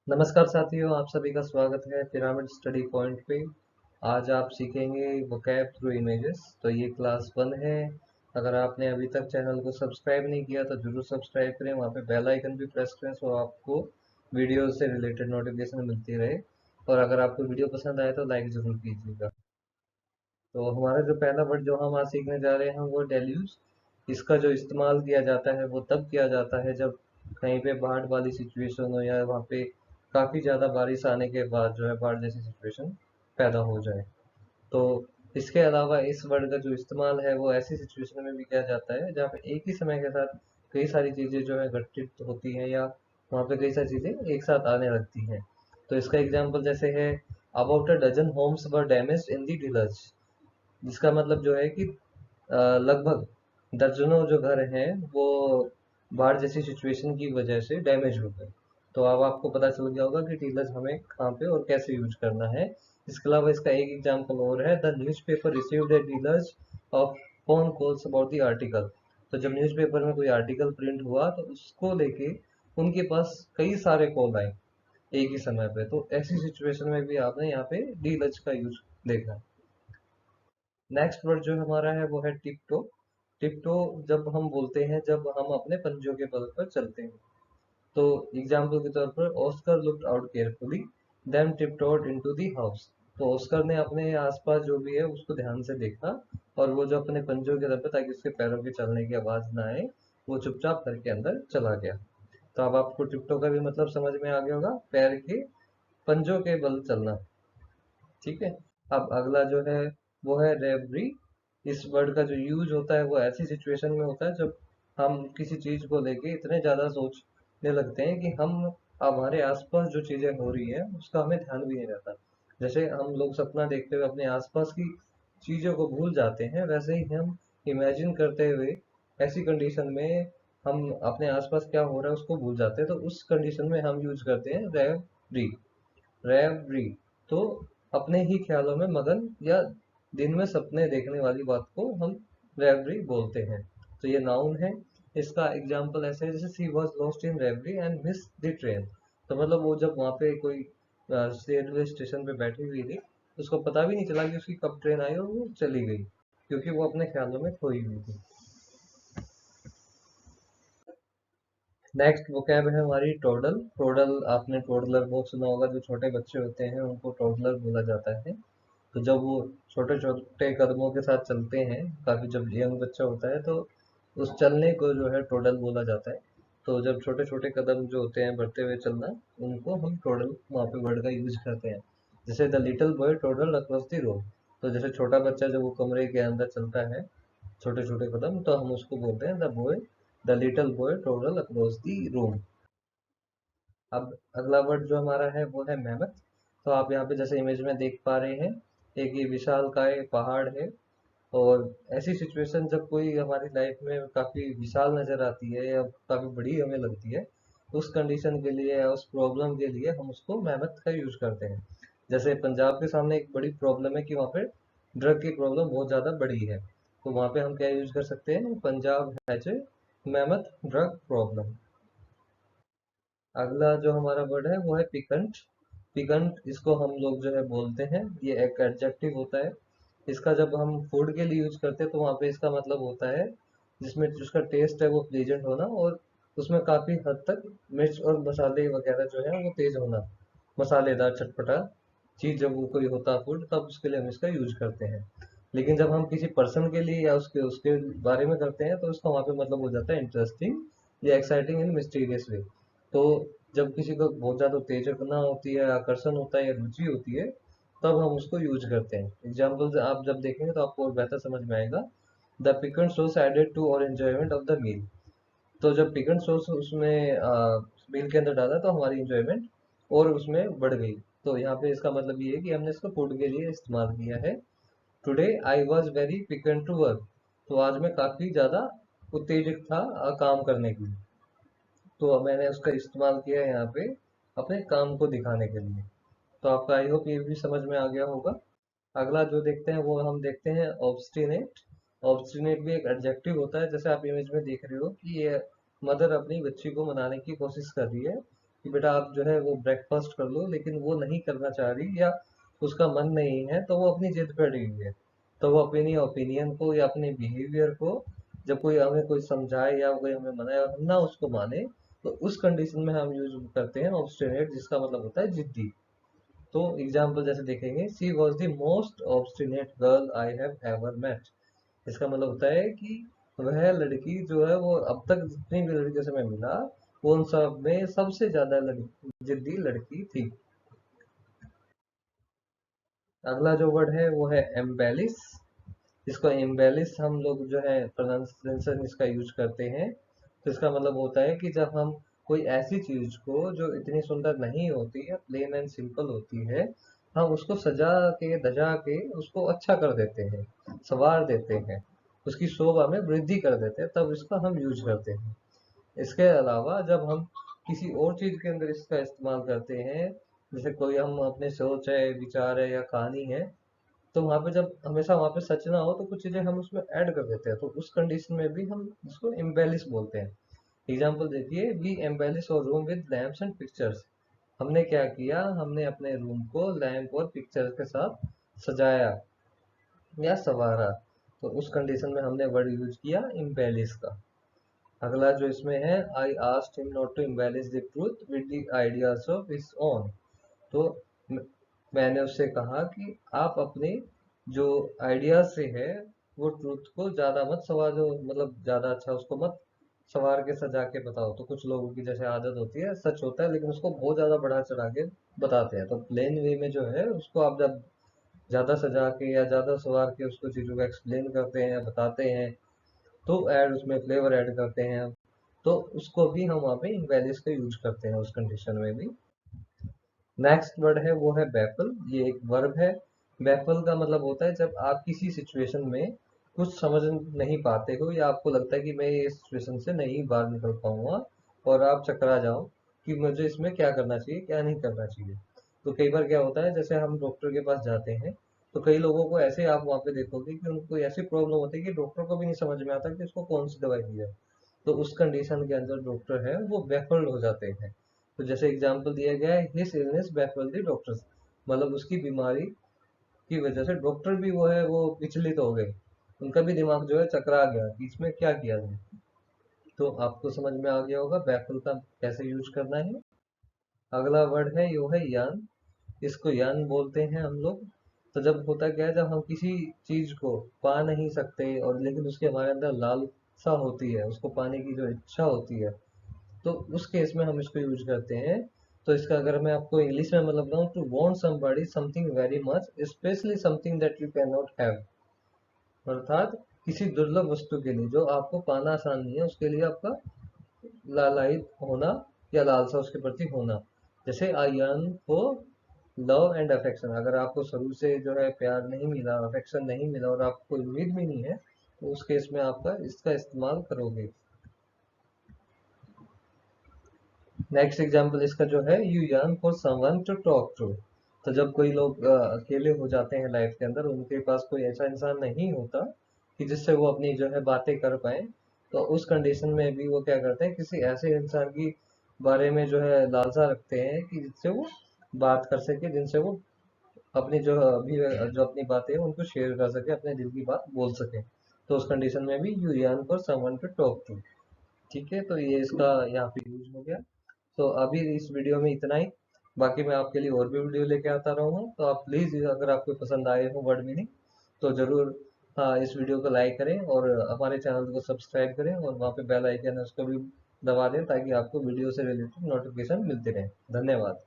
नमस्कार साथियों, आप सभी का स्वागत है पिरामिड स्टडी पॉइंट पे। आज आप सीखेंगे वोकैब थ्रू इमेजेस। तो ये क्लास 1 है। अगर आपने अभी तक चैनल को सब्सक्राइब नहीं किया तो जरूर सब्सक्राइब करें, वहाँ पे बेल आइकन भी प्रेस करें सो आपको वीडियो से रिलेटेड नोटिफिकेशन मिलती रहे। और अगर आपको वीडियो पसंद आए तो लाइक ज़रूर कीजिएगा। तो हमारा जो पहला वर्ड जो हम आज सीखने जा रहे हैं वो डेल्यूज। इसका जो इस्तेमाल किया जाता है वो तब किया जाता है जब कहीं पे बाढ़ वाली सिचुएशन हो या वहाँ पे काफ़ी ज़्यादा बारिश आने के बाद जो है बाढ़ जैसी सिचुएशन पैदा हो जाए। तो इसके अलावा इस वर्ड का जो इस्तेमाल है वो ऐसी सिचुएशन में भी किया जाता है जहाँ पे एक ही समय के साथ कई सारी चीज़ें जो है घटित होती हैं या वहाँ पे कई सारी चीज़ें एक साथ आने लगती हैं। तो इसका एग्जाम्पल जैसे है, about a dozen homes were damaged in the dealers. जिसका मतलब जो है कि लगभग दर्जनों जो घर हैं वो बाढ़ जैसी सिचुएशन की वजह से डैमेज हो गए। तो अब आपको पता चल गया होगा कि टीलर्स हमें कहाँ पे और कैसे यूज करना है। इसके अलावा इसका एक एग्जांपल और है, the newspaper received the dealers of phone calls about the article. तो जब न्यूज़पेपर में कोई आर्टिकल प्रिंट हुआ तो उसको लेके उनके पास कई सारे कॉल आए एक ही समय पे। तो ऐसी सिचुएशन में भी आपने यहाँ पे डीलर्स का यूज देखा। नेक्स्ट वर्ड जो हमारा है वो है टिप्टो। टिप्टो जब हम बोलते हैं जब हम अपने पंजों के बल पर चलते हैं। तो एग्जाम्पल के तौर पर Oscar looked out carefully then tiptoed into the house. तो ऑस्कर ने अपने आसपास जो भी है उसको ध्यान से देखा और वो जो अपने पंजों के तरफ ताकि उसके पैरों के चलने की आवाज ना आए वो चुपचाप करके अंदर चला गया। तो अब आपको टिप्टो का भी मतलब समझ में आ गया होगा, पैर के पंजों के बल चलना। ठीक है। अब अगला जो है वो है रेवरी। इस वर्ड का जो यूज होता है वो ऐसी सिचुएशन में होता है जब हम किसी चीज को लेके इतने ज्यादा सोचने लगते हैं कि हम हमारे आसपास जो चीजें हो रही है उसका हमें ध्यान भी नहीं रहता। जैसे हम लोग सपना देखते हुए अपने आसपास की चीजों को भूल जाते हैं, वैसे ही हम इमेजिन करते हुए ऐसी कंडीशन में हम अपने आसपास क्या हो रहा है उसको भूल जाते हैं। तो उस कंडीशन में हम यूज करते हैं रेवरी। रेवरी तो अपने ही ख्यालों में मगन या दिन में सपने देखने वाली बात को हम रेवरी बोलते हैं। तो ये नाउन है। इसका एग्जाम्पल ऐसे है जैसे she was lost in reverie and miss the train. तो मतलब वो जब वहाँ पे कोई रेलवे स्टेशन पे बैठी हुई थी उसको पता भी नहीं चला कि उसकी कब ट्रेन आई और वो चली गई क्योंकि वो अपने ख्यालों में खोई हुई थी। नेक्स्ट वोकैब है हमारी टोडल। टोडल आपने टोडलर बहुत सुना होगा, जो छोटे बच्चे होते हैं उनको टोडलर बोला जाता है। तो जब वो छोटे छोटे कदमों के साथ चलते हैं, काफी जब यंग बच्चा होता है तो उस चलने को जो है टोडल बोला जाता है। तो जब छोटे छोटे कदम जो होते हैं बढ़ते हुए चलना, उनको हम टोडल वहाँ पे वर्ड का यूज करते हैं। जैसे the little boy toddle across the road. तो जैसे छोटा बच्चा जब वो कमरे के अंदर चलता है छोटे छोटे कदम, तो हम उसको बोलते हैं the little boy toddle across the room. अब अगला वर्ड जो हमारा है वो है मेहनत। तो आप यहाँ पे जैसे इमेज में देख पा रहे हैं, एक ये विशालकाय पहाड़ है। और ऐसी सिचुएशन जब कोई हमारी लाइफ में काफी विशाल नजर आती है या काफी बड़ी हमें लगती है, उस कंडीशन के लिए या उस प्रॉब्लम के लिए हम उसको मेहनत का यूज करते हैं। जैसे पंजाब के सामने एक बड़ी प्रॉब्लम है कि वहाँ पे ड्रग की प्रॉब्लम बहुत ज्यादा बड़ी है। तो वहाँ पे हम क्या यूज कर सकते हैं, पंजाब हैज ए मेहनत ड्रग प्रॉब्लम। अगला जो हमारा वर्ड है वो है पिकंट। पिकंट इसको हम लोग जो है बोलते हैं, ये एक एडजेक्टिव होता है। इसका जब हम फूड के लिए यूज करते हैं तो वहाँ पे इसका मतलब होता है जिसमें जिसका टेस्ट है वो प्लेजेंट होना और उसमें काफी हद तक मिर्च और मसाले वगैरह जो है वो तेज होना, मसालेदार चटपटा चीज जब वो कोई होता फूड तब उसके लिए हम इसका यूज करते हैं। लेकिन जब हम किसी पर्सन के लिए या उसके उसके बारे में करते हैं तो उसका वहाँ पे मतलब हो जाता है इंटरेस्टिंग या एक्साइटिंग इन मिस्टीरियस वे। तो जब किसी को बहुत ज्यादा उत्तेजना होती है, आकर्षण होता है या रुचि होती है, तब हम उसको यूज करते हैं। एग्जाम्पल आप जब देखेंगे तो आपको और बेहतर समझ में आएगा। The Pinkett sauce added to और एंजॉयमेंट ऑफ द मील। तो जब पिकेंट सॉस उसमें मील के अंदर डाला तो हमारी इंजॉयमेंट और उसमें बढ़ गई। तो यहाँ पे इसका मतलब ये है कि हमने इसको फूड के लिए इस्तेमाल किया है। Today I was very piquant to work. तो आज मैं काफी ज्यादा उत्तेजित था काम करने के लिए। तो मैंने उसका इस्तेमाल किया है यहाँ पे अपने काम को दिखाने के लिए। तो आपका आई होप ये भी समझ में आ गया होगा। अगला जो देखते हैं वो हम देखते हैं ऑब्स्टिनेट। ऑब्स्टिनेट भी एक एडजेक्टिव होता है। जैसे आप इमेज में देख रहे हो कि ये मदर अपनी बच्ची को मनाने की कोशिश कर रही है कि बेटा आप जो है वो ब्रेकफास्ट कर लो, लेकिन वो नहीं करना चाह रही या उसका मन नहीं है, तो वो अपनी जिद पे अड़ी हुई है, तो वो अपनी ओपिनियन को या अपने बिहेवियर को जब कोई हमें कोई समझाए या कोई हमें मनाए और हम ना उसको माने, तो उस कंडीशन में हम यूज करते हैं ऑब्स्टिनेट, जिसका मतलब होता है जिद्दी। तो एग्जाम्पल जैसे देखेंगे, she was the most obstinate girl I have ever met. इसका मतलब होता है कि वह लड़की जो है वो अब तक जितनी भी लड़कियों से मैं मिला, वो उन सब में सबसे ज्यादा जिद्दी लड़की थी। अगला जो वर्ड है वो है एम्बेलिस। इसको एम्बेलिस हम लोग जो है प्रोनाउंसिएशन इसका यूज करते हैं, तो इसका मतलब होता है कि जब हम कोई ऐसी चीज को जो इतनी सुंदर नहीं होती है, प्लेन एंड सिंपल होती है, हम उसको सजा के धजा के उसको अच्छा कर देते हैं, संवार देते हैं, उसकी शोभा में वृद्धि कर देते हैं, तब इसका हम यूज करते हैं। इसके अलावा जब हम किसी और चीज के अंदर इसका इस्तेमाल करते हैं, जैसे कोई हम अपने सोच है, विचार है या कहानी है, तो वहां पे जब हमेशा वहां पे सच ना हो तो कुछ चीजें हम उसमें ऐड कर देते हैं, तो उस कंडीशन में भी हम इसको एम्बेलिश बोलते हैं। एग्जाम्पल देखिए, वी एम्बेलिश और room with lamps and pictures. हमने क्या किया, हमने अपने रूम को लैंप और पिक्चर के साथ सजाया या संवारा, तो उस कंडीशन में हमने वर्ड यूज किया एम्बेलिश का। अगला जो इसमें है, I asked him not to embellish the truth with the ideas of his own. तो मैंने उससे कहा कि आप अपने जो आइडियाज से है वो ट्रूथ को ज्यादा मत सवारो, मतलब ज्यादा अच्छा उसको मत सवार के सजा के बताओ। तो कुछ लोगों की जैसे आदत होती है, सच होता है लेकिन उसको बहुत ज्यादा बढ़ा चढ़ा के बताते हैं, तो प्लेन वे में जो है उसको आप जब ज्यादा सजा के या ज्यादा सवार के उसको चीजों को एक्सप्लेन करते हैं, बताते हैं, तो ऐड उसमें फ्लेवर ऐड करते हैं, तो उसको भी हम वहाँ पे इनवैलिश का यूज करते हैं उस कंडीशन में भी। नेक्स्ट वर्ड है वो है बैफल। ये एक वर्ब है। बैफल का मतलब होता है जब आप किसी सिचुएशन में कुछ समझ नहीं पाते हो या आपको लगता है कि मैं ये सिचुएशन से नहीं बाहर निकल पाऊंगा, और आप चकरा जाओ कि मुझे इसमें क्या करना चाहिए क्या नहीं करना चाहिए। तो कई बार क्या होता है, जैसे हम डॉक्टर के पास जाते हैं, तो कई लोगों को ऐसे आप वहाँ पे देखोगे कि उनको ऐसी प्रॉब्लम होती है कि डॉक्टर को भी नहीं समझ में आता कि उसको कौन सी दवाई दी जाए। तो उस कंडीशन के अंदर डॉक्टर है वो बैफल्ड हो जाते हैं। तो जैसे एग्जाम्पल दिया गया है, his illness baffled the doctors, मतलब उसकी बीमारी की वजह से डॉक्टर भी वो है वो विचलित हो गए, उनका भी दिमाग जो है चकरा गया कि इसमें क्या किया जाए। तो आपको समझ में आ गया होगा बैफल का कैसे यूज करना है। अगला वर्ड है यो है यान। इसको यान बोलते हैं हम लोग। तो जब होता क्या है, जब हम किसी चीज को पा नहीं सकते और लेकिन उसके हमारे अंदर लालसा होती है, उसको पाने की जो इच्छा होती है, तो उस केस में हम इसको यूज करते हैं। तो इसका अगर मैं आपको इंग्लिश में मतलब बताऊं, to want somebody something very much specially something that you can not have, अर्थात किसी दुर्लभ वस्तु के लिए जो आपको पाना आसान नहीं है, उसके लिए आपका लालायित होना या लालसा उसके प्रति होना। जैसे आई yearn for love and affection, अगर आपको शुरू से जो है प्यार नहीं मिला, अफेक्शन नहीं मिला और आपको उम्मीद भी नहीं है, तो उस केस में आपका इसका इस्तेमाल करोगे। नेक्स्ट एग्जाम्पल इसका जो है, you yearn for someone to talk to. तो जब कोई लोग अकेले हो जाते हैं लाइफ के अंदर, उनके पास कोई ऐसा इंसान नहीं होता कि जिससे वो अपनी जो है बातें कर पाए, तो उस कंडीशन में भी वो क्या करते हैं, किसी ऐसे इंसान की बारे में जो है लालसा रखते हैं कि जिससे वो बात कर सके, जिनसे वो अपनी जो अभी जो अपनी बातें हैं उनको शेयर कर सके, अपने दिल की बात बोल सके। तो उस कंडीशन में भी you yearn for someone to talk to. ठीक है, तो ये इसका यहाँ पे यूज हो गया। तो अभी इस वीडियो में इतना ही। बाकी मैं आपके लिए और भी वीडियो लेके आता रहूँगा, तो आप प्लीज़ अगर आपको पसंद आए हो वर्ड मीनिंग, तो ज़रूर हाँ इस वीडियो को लाइक करें और हमारे चैनल को सब्सक्राइब करें, और वहाँ पे बेल आइकन है उसको भी दबा दें ताकि आपको वीडियो से रिलेटेड नोटिफिकेशन मिलते रहें। धन्यवाद।